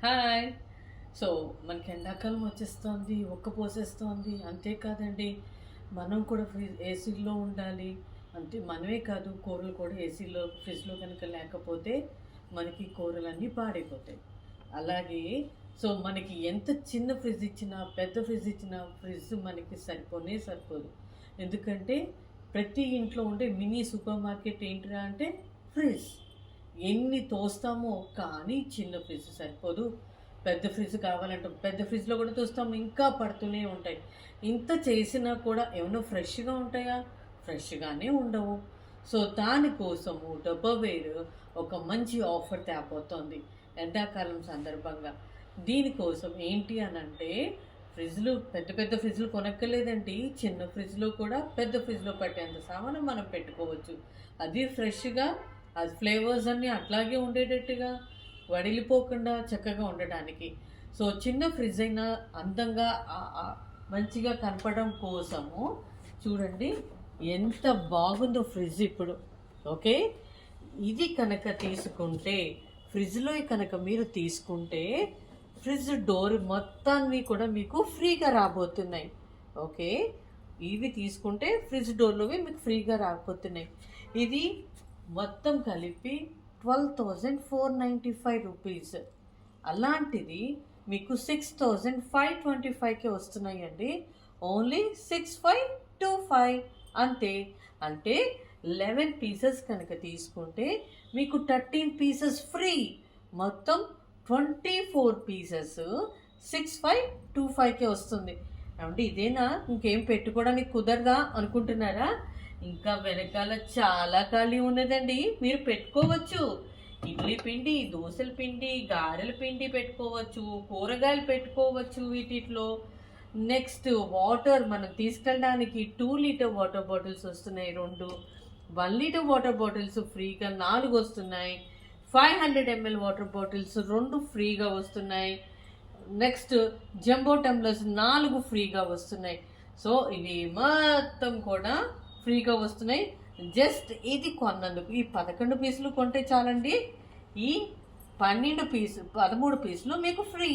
Hi. So మనకి ఎండాకాలం వచ్చేస్తుంది, పోసేస్తోంది. అంతేకాదండి, మనం కూడా ఏసీలో ఉండాలి. అంటే మనమే కాదు, కూరలు కూడా ఏసీలో ఫ్రిడ్జ్లో కనుక లేకపోతే మనకి కూరలన్నీ పాడైపోతాయి. అలాగే మనకి ఎంత చిన్న ఫ్రిడ్జ్ ఇచ్చినా, పెద్ద ఫ్రిడ్జ్ ఇచ్చినా, ఫ్రిడ్జ్ మనకి సరిపోదు. ఎందుకంటే ప్రతి ఇంట్లో ఉండే మినీ సూపర్ మార్కెట్ ఏంటిరా అంటే ఫ్రిడ్జ్. ఎన్ని తోస్తామో కానీ చిన్న ఫ్రిడ్జ్ సరిపోదు. పెద్ద ఫ్రిడ్జ్ కావాలంటాం, పెద్ద ఫ్రిడ్జ్లో కూడా తోస్తాము, ఇంకా పడుతూనే ఉంటాయి. ఇంత చేసినా కూడా ఏమైనా ఫ్రెష్గా ఉంటాయా? ఫ్రెష్గానే ఉండవు. దానికోసము డబ్బావేర్ ఒక మంచి ఆఫర్ తేబోతోంది ఎండాకాలం సందర్భంగా. దీనికోసం ఏంటి అని అంటే, ఫ్రిడ్జ్లు పెద్ద పెద్ద ఫ్రిడ్జ్లు కొనక్కర్లేదండి. చిన్న ఫ్రిడ్జ్లో కూడా పెద్ద ఫ్రిడ్జ్లో పట్టేంత సామాను మనం పెట్టుకోవచ్చు. అది ఫ్రెష్గా, అది ఫ్లేవర్స్ అన్నీ అట్లాగే ఉండేటట్టుగా, వడిలిపోకుండా చక్కగా ఉండటానికి. చిన్న ఫ్రిడ్జ్ అయినా అందంగా మంచిగా కనపడడం కోసము చూడండి ఎంత బాగుందో ఫ్రిడ్జ్ ఇప్పుడు. ఓకే, ఇది కనుక తీసుకుంటే, ఫ్రిడ్జ్లో కనుక మీరు తీసుకుంటే ఫ్రిడ్జ్ డోర్ మొత్తాన్ని కూడా మీకు ఫ్రీగా రాబోతున్నాయి. ఓకే, ఇవి తీసుకుంటే ఫ్రిడ్జ్ డోర్లోవి మీకు ఫ్రీగా రాబోతున్నాయి. ఇది మొత్తం కలిపి 12,495 రూపీస్. అలాంటిది మీకు 6,525కే వస్తున్నాయండి. ఓన్లీ 6,525 అంతే. అంటే 11 పీసెస్ కనుక తీసుకుంటే మీకు 13 పీసెస్ ఫ్రీ. మొత్తం 24 పీసెస్ 6,525కే వస్తుంది. అంటే ఇదేనా, ఇంకేం పెట్టుకోవడానికి కుదరదా అనుకుంటున్నారా? ఇంకా వెనకాల చాలా ఖాళీ ఉన్నదండి, మీరు పెట్టుకోవచ్చు. ఇడ్లీ పిండి, దోశల పిండి, గారెల పిండి పెట్టుకోవచ్చు, కూరగాయలు పెట్టుకోవచ్చు వీటిలో. నెక్స్ట్ వాటర్ మనం తీసుకెళ్ళడానికి 2 లీటర్ వాటర్ బాటిల్స్ వస్తున్నాయి, 2 1 లీటర్ వాటర్ బాటిల్స్ ఫ్రీగా 4 వస్తున్నాయి. 500 ml వాటర్ బాటిల్స్ 2 ఫ్రీగా వస్తున్నాయి. నెక్స్ట్ జంబో టంబ్లర్స్ 4 ఫ్రీగా వస్తున్నాయి. ఇవి మొత్తం కూడా ఫ్రీగా వస్తున్నాయి. జస్ట్ ఇది కొన్నందుకు ఈ 11 పీసులు కొంటే చాలండి. ఈ 13 పీసులు మీకు ఫ్రీ.